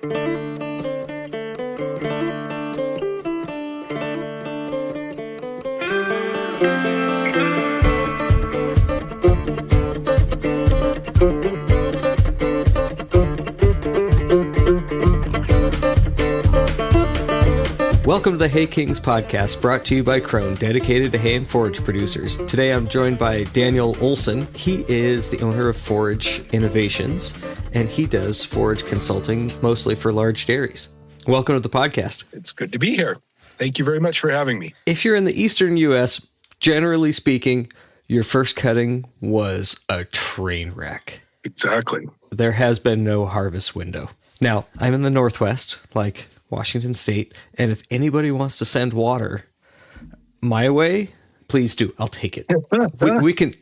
Welcome to the Hay Kings podcast, brought to you by Krone, dedicated to hay and forage producers. Today I'm joined by Daniel Olson. He is the owner of Forage Innovations, and he does forage consulting mostly for large dairies. Welcome to the podcast. It's good to be here. Thank you very much for having me. If you're in the eastern U.S., generally speaking, your first cutting was a train wreck. Exactly. There has been no harvest window. Now, I'm in the Northwest, like Washington State, and if anybody wants to send water my way, please do. I'll take it.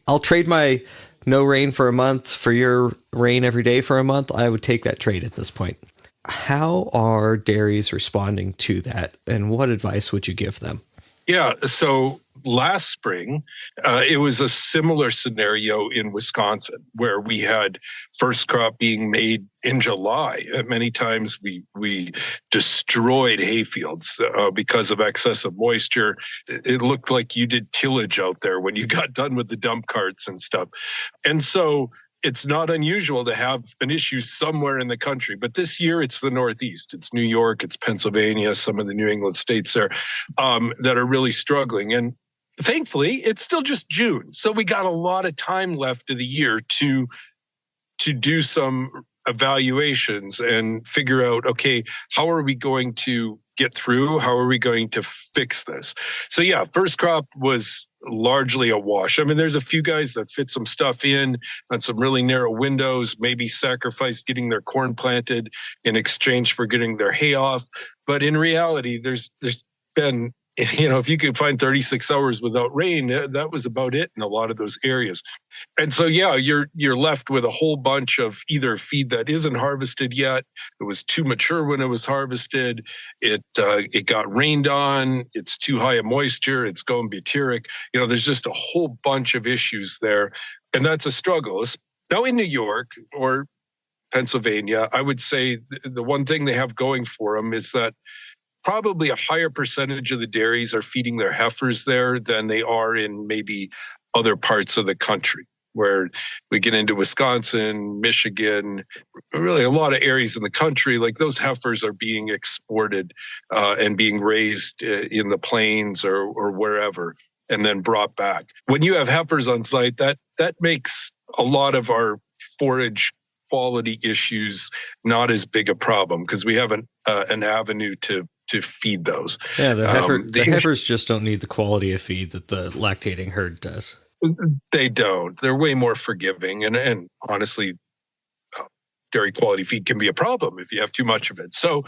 I'll trade my no rain for a month for your rain every day for a month. I would take that trade at this point. How are dairies responding to that, and what advice would you give them? Yeah, so last spring, it was a similar scenario in Wisconsin where we had first crop being made in July. Many times we destroyed hayfields because of excessive moisture. It looked like you did tillage out there when you got done with the dump carts and stuff. And so it's not unusual to have an issue somewhere in the country, but this year it's the Northeast, it's New York, it's Pennsylvania, some of the New England states there that are really struggling. And thankfully, it's still just June. So we got a lot of time left of the year to do some evaluations and figure out, okay, how are we going to get through? How are we going to fix this? So yeah, first crop was largely a wash. I mean, there's a few guys that fit some stuff in on some really narrow windows, maybe sacrificed getting their corn planted in exchange for getting their hay off. But in reality, there's been, if you could find 36 hours without rain, that was about it in a lot of those areas. And so, yeah, you're left with a whole bunch of either feed that isn't harvested yet. It was too mature when it was harvested. It got rained on. It's too high a moisture. It's going butyric. There's just a whole bunch of issues there. And that's a struggle. Now in New York or Pennsylvania, I would say the one thing they have going for them is that probably a higher percentage of the dairies are feeding their heifers there than they are in maybe other parts of the country, where we get into Wisconsin, Michigan, really a lot of areas in the country, like those heifers are being exported and being raised in the plains or wherever, and then brought back. When you have heifers on site, that makes a lot of our forage quality issues not as big a problem because we have an avenue to feed those. Yeah, the heifers just don't need the quality of feed that the lactating herd does. They don't. They're way more forgiving. And honestly, dairy quality feed can be a problem if you have too much of it. So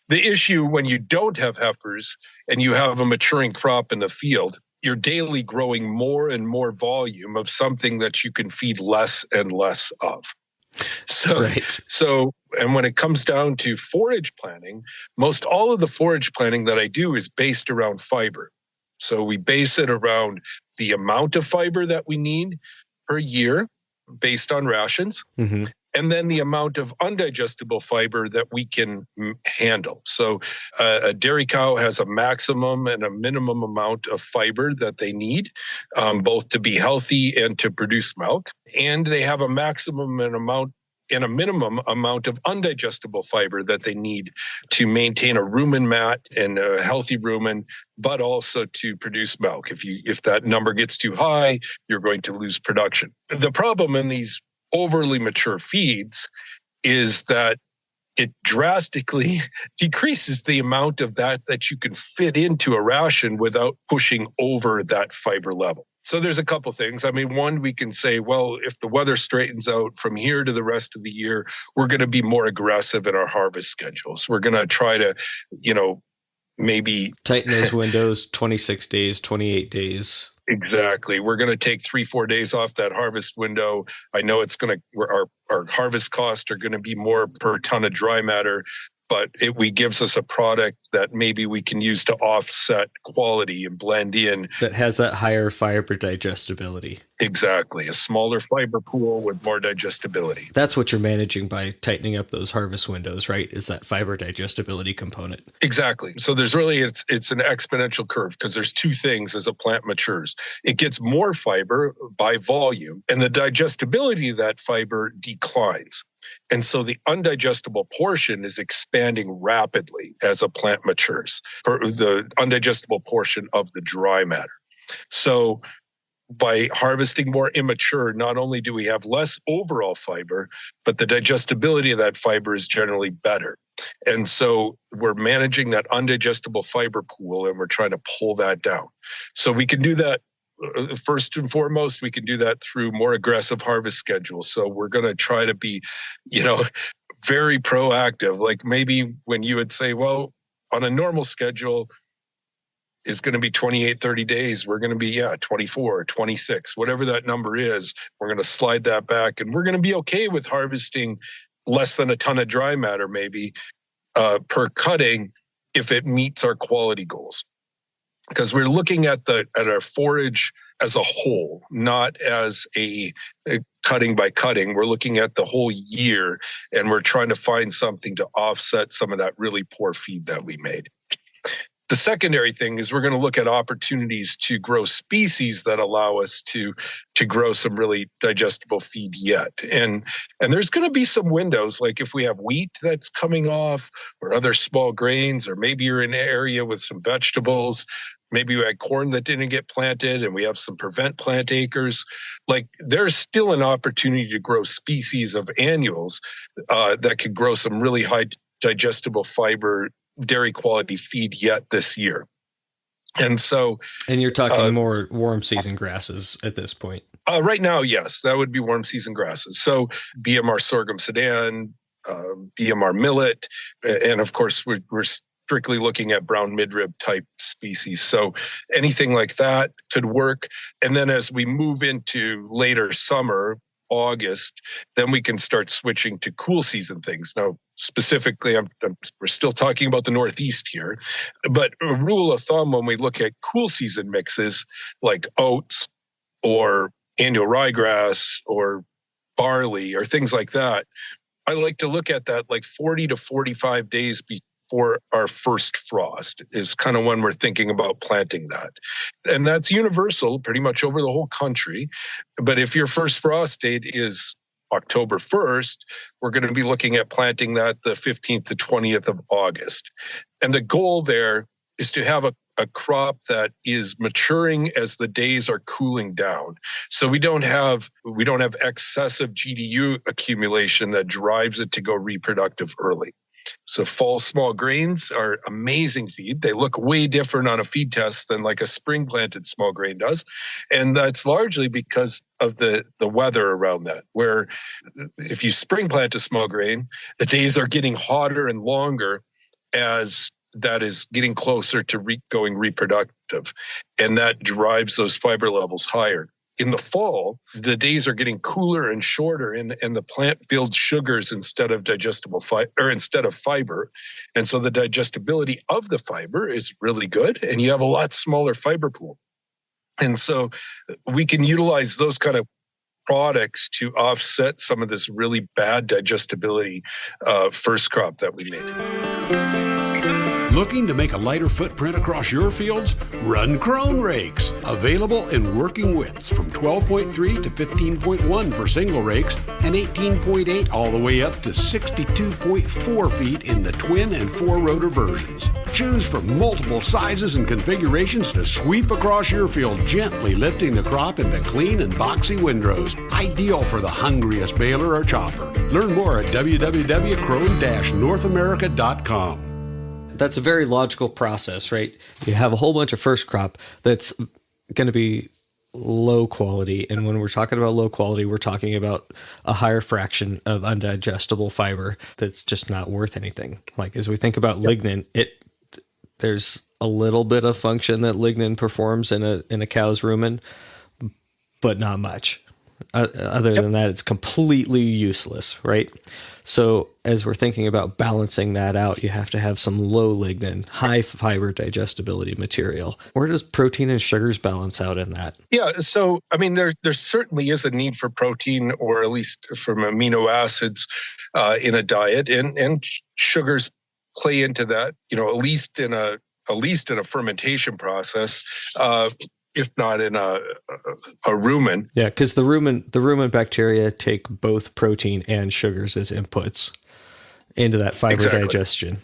the issue when you don't have heifers and you have a maturing crop in the field, you're daily growing more and more volume of something that you can feed less and less of. And when it comes down to forage planning, most all of the forage planning that I do is based around fiber. So we base it around the amount of fiber that we need per year based on rations, and then the amount of undigestible fiber that we can handle. So a dairy cow has a maximum and a minimum amount of fiber that they need, both to be healthy and to produce milk. And they have a maximum and a minimum amount of undigestible fiber that they need to maintain a rumen mat and a healthy rumen, but also to produce milk. If that number gets too high, you're going to lose production. The problem in these overly mature feeds is that it drastically decreases the amount of that you can fit into a ration without pushing over that fiber level. So there's a couple things. I mean, one, we can say, well, if the weather straightens out from here to the rest of the year, we're going to be more aggressive in our harvest schedules. We're going to try to, maybe tighten those windows, 26 days, 28 days. Exactly. We're going to take 3-4 days off that harvest window. I know it's going to, our harvest costs are going to be more per ton of dry matter, but it gives us a product that maybe we can use to offset quality and blend in. That has that higher fiber digestibility. Exactly. A smaller fiber pool with more digestibility. That's what you're managing by tightening up those harvest windows, right? Is that fiber digestibility component. Exactly. So there's really, it's an exponential curve because there's two things as a plant matures. It gets more fiber by volume, and the digestibility of that fiber declines. And so the undigestible portion is expanding rapidly as a plant matures, for the undigestible portion of the dry matter. So by harvesting more immature, not only do we have less overall fiber, but the digestibility of that fiber is generally better. And so we're managing that undigestible fiber pool, and we're trying to pull that down. So we can do that. First and foremost, we can do that through more aggressive harvest schedules. So we're going to try to be, very proactive. Like maybe when you would say, well, on a normal schedule is going to be 28, 30 days. We're going to be, 24, 26, whatever that number is. We're going to slide that back, and we're going to be okay with harvesting less than a ton of dry matter, maybe per cutting, if it meets our quality goals. Because we're looking at our forage as a whole, not as a cutting by cutting. We're looking at the whole year, and we're trying to find something to offset some of that really poor feed that we made. The secondary thing is we're going to look at opportunities to grow species that allow us to grow some really digestible feed yet. And there's going to be some windows, like if we have wheat that's coming off or other small grains, or maybe you're in an area with some vegetables. Maybe we had corn that didn't get planted and we have some prevent plant acres. Like there's still an opportunity to grow species of annuals that could grow some really high digestible fiber dairy quality feed yet this year. And you're talking more warm season grasses at this point. Right now, yes, that would be warm season grasses. So BMR sorghum sudan, BMR millet, and of course we're strictly looking at brown midrib type species. So anything like that could work. And then as we move into later summer, August, then we can start switching to cool season things. Now, specifically, we're still talking about the Northeast here, but a rule of thumb when we look at cool season mixes like oats or annual ryegrass or barley or things like that, I like to look at that like 40 to 45 days before our first frost is kind of when we're thinking about planting that. And that's universal pretty much over the whole country. But if your first frost date is October 1st, we're going to be looking at planting that the 15th to 20th of August. And the goal there is to have a crop that is maturing as the days are cooling down. So we don't have excessive GDU accumulation that drives it to go reproductive early. So fall small grains are amazing feed. They look way different on a feed test than like a spring planted small grain does. And that's largely because of the weather around that, where if you spring plant a small grain, the days are getting hotter and longer as that is getting closer to going reproductive. And that drives those fiber levels higher. In the fall, the days are getting cooler and shorter, and the plant builds sugars instead of fiber. And so the digestibility of the fiber is really good, and you have a lot smaller fiber pool. And so we can utilize those kind of products to offset some of this really bad digestibility first crop that we made. Looking to make a lighter footprint across your fields? Run Krone rakes. Available in working widths from 12.3 to 15.1 for single rakes and 18.8 all the way up to 62.4 feet in the twin and four rotor versions. Choose from multiple sizes and configurations to sweep across your field, gently lifting the crop into clean and boxy windrows. Ideal for the hungriest baler or chopper. Learn more at www.krone-northamerica.com. That's a very logical process, right? You have a whole bunch of first crop that's going to be low quality. And when we're talking about low quality, we're talking about a higher fraction of undigestible fiber that's just not worth anything. Like as we think about lignin, there's a little bit of function that lignin performs in a cow's rumen, but not much, Other than that, it's completely useless, right? So as we're thinking about balancing that out, you have to have some low lignin, high fiber digestibility material. Where does protein and sugars balance out in that? Yeah, so I mean, there certainly is a need for protein, or at least from amino acids in a diet, and sugars play into that. At least in a fermentation process. If not in a rumen. Yeah, because the rumen bacteria take both protein and sugars as inputs into that fiber digestion.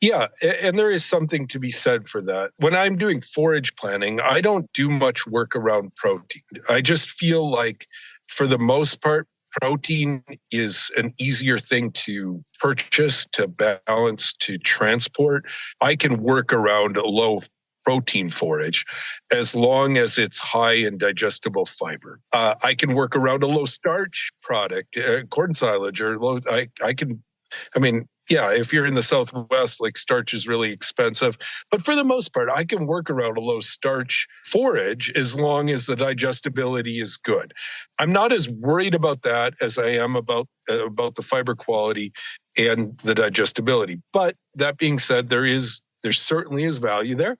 Yeah, and there is something to be said for that. When I'm doing forage planning, I don't do much work around protein. I just feel like, for the most part, protein is an easier thing to purchase, to balance, to transport. I can work around a low protein forage as long as it's high in digestible fiber. I can work around a low starch product, corn silage, or low. If you're in the Southwest, like, starch is really expensive. But for the most part, I can work around a low starch forage as long as the digestibility is good. I'm not as worried about that as I am about the fiber quality and the digestibility. But that being said, there certainly is value there.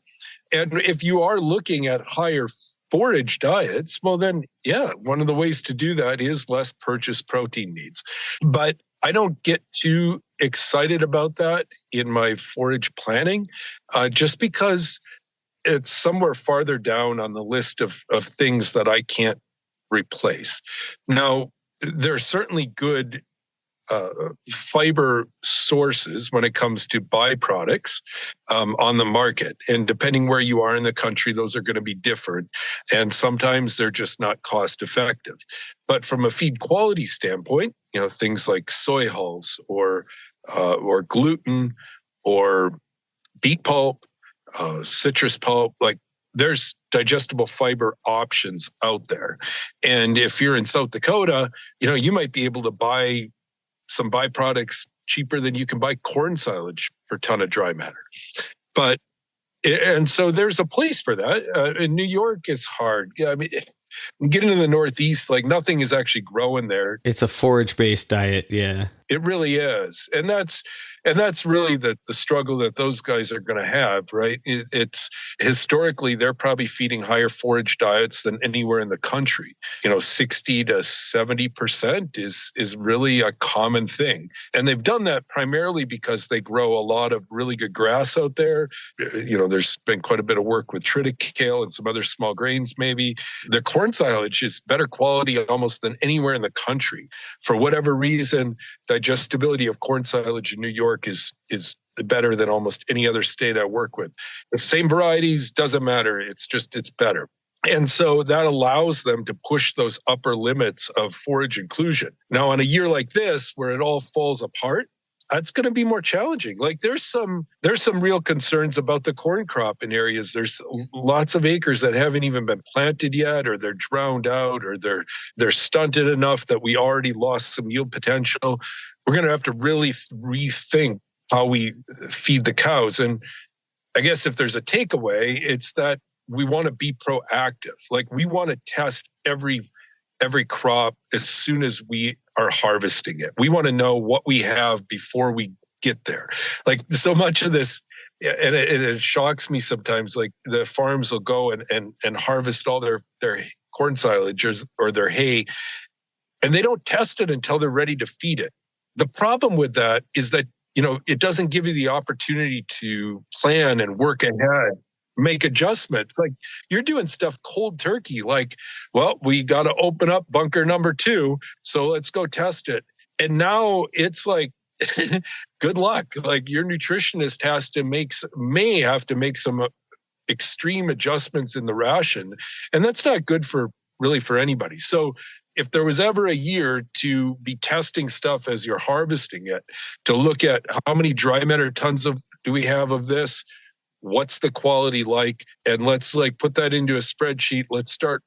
And if you are looking at higher forage diets, well, then, yeah, one of the ways to do that is less purchased protein needs. But I don't get too excited about that in my forage planning, just because it's somewhere farther down on the list of things that I can't replace. Now, there are certainly good fiber sources when it comes to byproducts on the market. And depending where you are in the country, those are going to be different. And sometimes they're just not cost effective. But from a feed quality standpoint, things like soy hulls or gluten or beet pulp, citrus pulp, like, there's digestible fiber options out there. And if you're in South Dakota, you might be able to buy some byproducts cheaper than you can buy corn silage per ton of dry matter. And so there's a place for that. In New York, it's hard. I mean, getting to the Northeast, like, nothing is actually growing there. It's a forage-based diet, yeah. It really is. And that's really the struggle that those guys are going to have, right? It's historically, they're probably feeding higher forage diets than anywhere in the country. 60 to 70% is really a common thing. And they've done that primarily because they grow a lot of really good grass out there. There's been quite a bit of work with triticale and some other small grains maybe. The corn silage is better quality almost than anywhere in the country. For whatever reason, digestibility of corn silage in New York is better than almost any other state I work with. The same varieties, doesn't matter. It's better. And so that allows them to push those upper limits of forage inclusion. Now, on a year like this, where it all falls apart, that's going to be more challenging. Like, there's some real concerns about the corn crop in areas. There's lots of acres that haven't even been planted yet, or they're drowned out, or they're stunted enough that we already lost some yield potential. We're going to have to really rethink how we feed the cows. And I guess if there's a takeaway, it's that we want to be proactive. Like, we want to test every crop as soon as we are harvesting it. We want to know what we have before we get there. Like, so much of this, and it shocks me sometimes, like, the farms will go and harvest all their corn silage or their hay, and they don't test it until they're ready to feed it. The problem with that is that, it doesn't give you the opportunity to plan and work ahead, make adjustments. Like, you're doing stuff cold turkey. Like, well, we got to open up bunker number 2, so let's go test it. And now it's like, good luck. Like, your nutritionist may have to make some extreme adjustments in the ration, and that's not good for anybody. So if there was ever a year to be testing stuff as you're harvesting it, to look at how many dry matter tons do we have of this, what's the quality like, and let's put that into a spreadsheet. Let's start,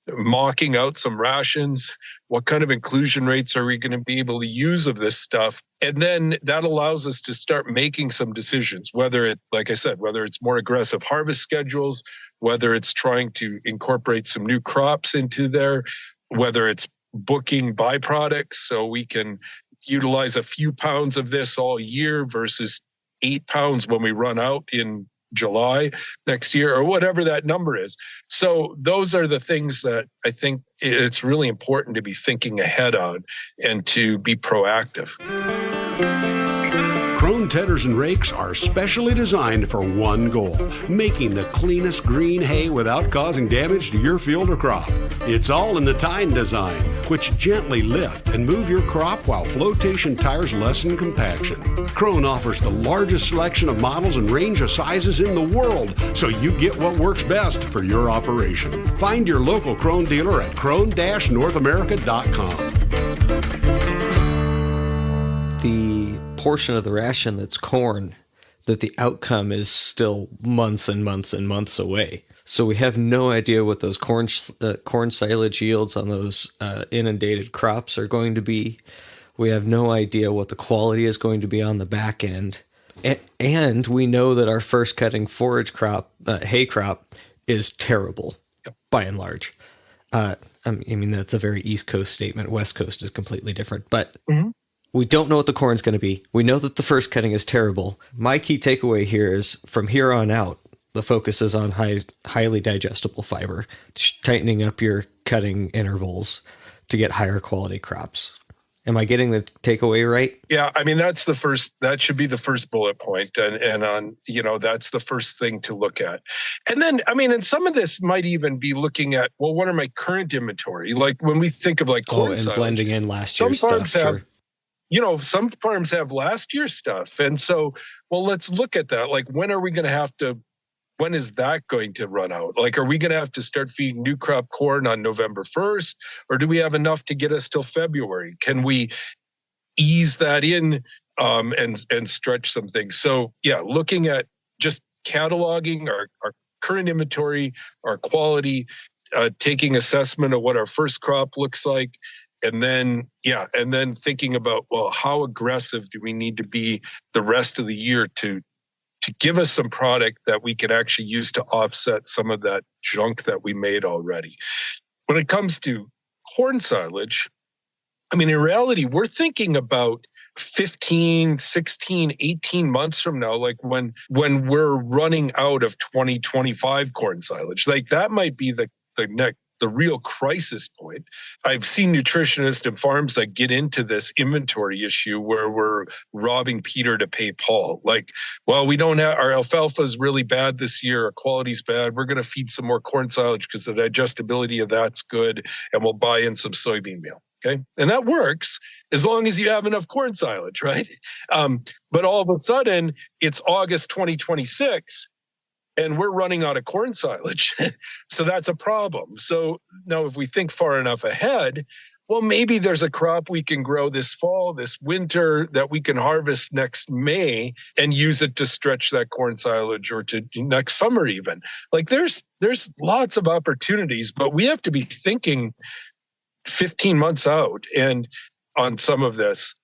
mocking out some rations. What kind of inclusion rates are we going to be able to use of this stuff? And then that allows us to start making some decisions, whether it's more aggressive harvest schedules, whether it's trying to incorporate some new crops into there, whether it's booking byproducts so we can utilize a few pounds of this all year versus 8 pounds when we run out in July next year, or whatever that number is. So those are the things that I think it's really important to be thinking ahead on and to be proactive. Krone tedders and rakes are specially designed for one goal, making the cleanest green hay without causing damage to your field or crop. It's all in the tine design, which gently lift and move your crop while flotation tires lessen compaction. Krone offers the largest selection of models and range of sizes in the world, so you get what works best for your operation. Find your local Krone dealer at krone-northamerica.com. The portion of the ration that's corn, that the outcome is still months and months and months away. So we have no idea what those corn silage yields on those inundated crops are going to be. We have no idea what the quality is going to be on the back end. And we know that our first cutting forage crop, hay crop, is terrible by and large. I mean, that's a very East Coast statement. West Coast is completely different. But we don't know what the corn's going to be. We know that the first cutting is terrible. My key takeaway here is from here on out, the focus is on highly digestible fiber, tightening up your cutting intervals to get higher quality crops. Am I getting the takeaway right? Yeah, I mean, that should be the first bullet point. And on, that's the first thing to look at. And then, I mean, and some of this might even be looking at, well, what are my current inventory? Like when we think of like corn silage, blending in last year's stuff. Sure. Some farms have last year's stuff. And so, well, let's look at that. Like, when is that going to run out? Like, are we going to have to start feeding new crop corn on November 1st? Or do we have enough to get us till February? Can we ease that in and stretch some things? So yeah, looking at just cataloging our current inventory, our quality, taking assessment of what our first crop looks like. And then thinking about, well, how aggressive do we need to be the rest of the year to give us some product that we can actually use to offset some of that junk that we made already. When it comes to corn silage, I mean, in reality, we're thinking about 15, 16, 18 months from now, like when we're running out of 2025 corn silage, like that might be the real crisis point. I've seen nutritionists and farms that get into this inventory issue where we're robbing Peter to pay Paul. Like, well, we don't have, our alfalfa is really bad this year. Our quality's bad. We're going to feed some more corn silage because the digestibility of that's good. And we'll buy in some soybean meal. Okay. And that works as long as you have enough corn silage, right? But all of a sudden it's August 2026. And we're running out of corn silage. So that's a problem. So now if we think far enough ahead, well, maybe there's a crop we can grow this fall, this winter, that we can harvest next May and use it to stretch that corn silage, or to next summer even. Like there's lots of opportunities, but we have to be thinking 15 months out and on some of this.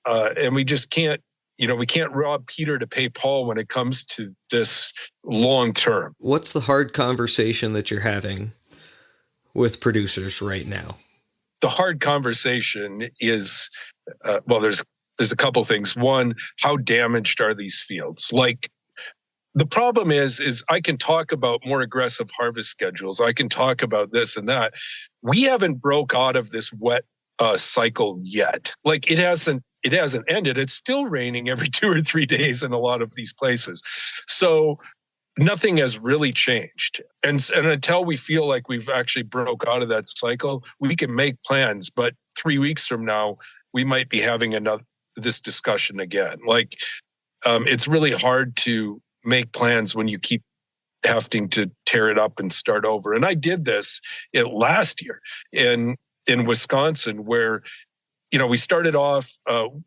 And we just can't, we can't rob Peter to pay Paul when it comes to this long term. What's the hard conversation that you're having with producers right now? The hard conversation is, there's a couple things. One, how damaged are these fields? Like, the problem is I can talk about more aggressive harvest schedules. I can talk about this and that. We haven't broke out of this wet cycle yet. Like it hasn't ended. It's still raining every 2 or 3 days in a lot of these places. So nothing has really changed. And until we feel like we've actually broke out of that cycle, we can make plans. But 3 weeks from now, we might be having this discussion again. Like it's really hard to make plans when you keep having to tear it up and start over. And I did this last year in Wisconsin, where we started off,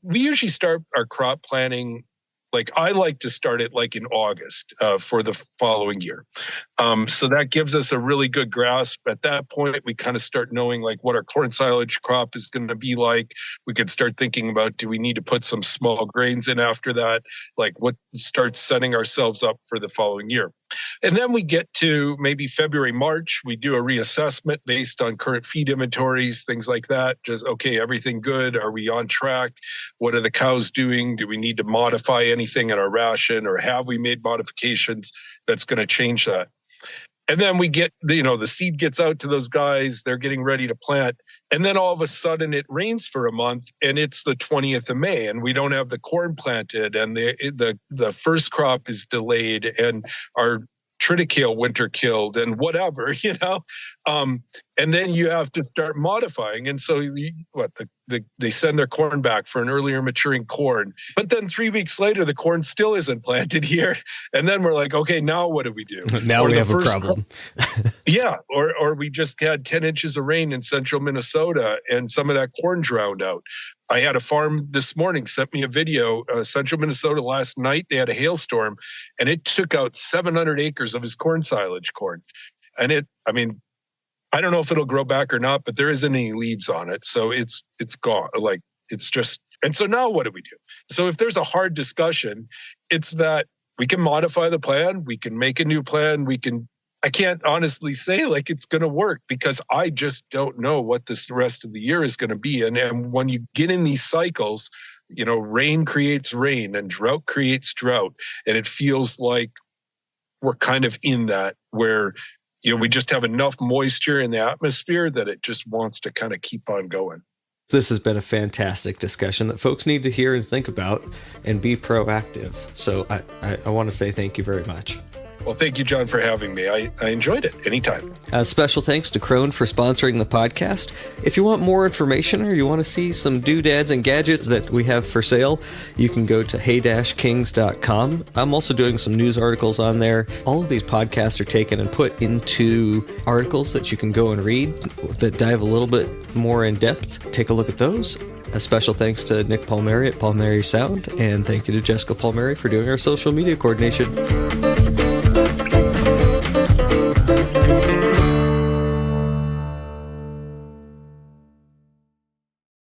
we usually start our crop planning, like I like to start it like in August for the following year. So that gives us a really good grasp. At that point, we kind of start knowing like what our corn silage crop is going to be like. We could start thinking about, do we need to put some small grains in after that? Like what starts setting ourselves up for the following year. And then we get to maybe February, March, we do a reassessment based on current feed inventories, things like that. Just, okay, everything good? Are we on track? What are the cows doing? Do we need to modify anything in our ration, or have we made modifications that's going to change that? And then we get, the seed gets out to those guys, they're getting ready to plant. And then all of a sudden it rains for a month and it's the 20th of May and we don't have the corn planted and the first crop is delayed and our triticale winter killed and whatever, and then you have to start modifying. And so they send their corn back for an earlier maturing corn, but then 3 weeks later, the corn still isn't planted here. And then we're like, okay, now what do we do? Now we have a problem. Yeah. Or we just had 10 inches of rain in central Minnesota and some of that corn drowned out. I had a farm this morning sent me a video, central Minnesota last night, they had a hailstorm and it took out 700 acres of his corn silage corn. And I don't know if it'll grow back or not, but there isn't any leaves on it. So it's gone. Like it's just, and so now what do we do? So if there's a hard discussion, it's that we can modify the plan. We can make a new plan. I can't honestly say like it's going to work because I just don't know what this rest of the year is going to be. And when you get in these cycles, rain creates rain and drought creates drought. And it feels like we're kind of in that where, we just have enough moisture in the atmosphere that it just wants to kind of keep on going. This has been a fantastic discussion that folks need to hear and think about and be proactive. So I want to say thank you very much. Well, thank you, John, for having me. I enjoyed it. Anytime. Special thanks to Krone for sponsoring the podcast. If you want more information or you want to see some doodads and gadgets that we have for sale, you can go to hey-kings.com. I'm also doing some news articles on there. All of these podcasts are taken and put into articles that you can go and read that dive a little bit more in depth. Take a look at those. A special thanks to Nick Palmieri at Palmieri Sound, and thank you to Jessica Palmieri for doing our social media coordination.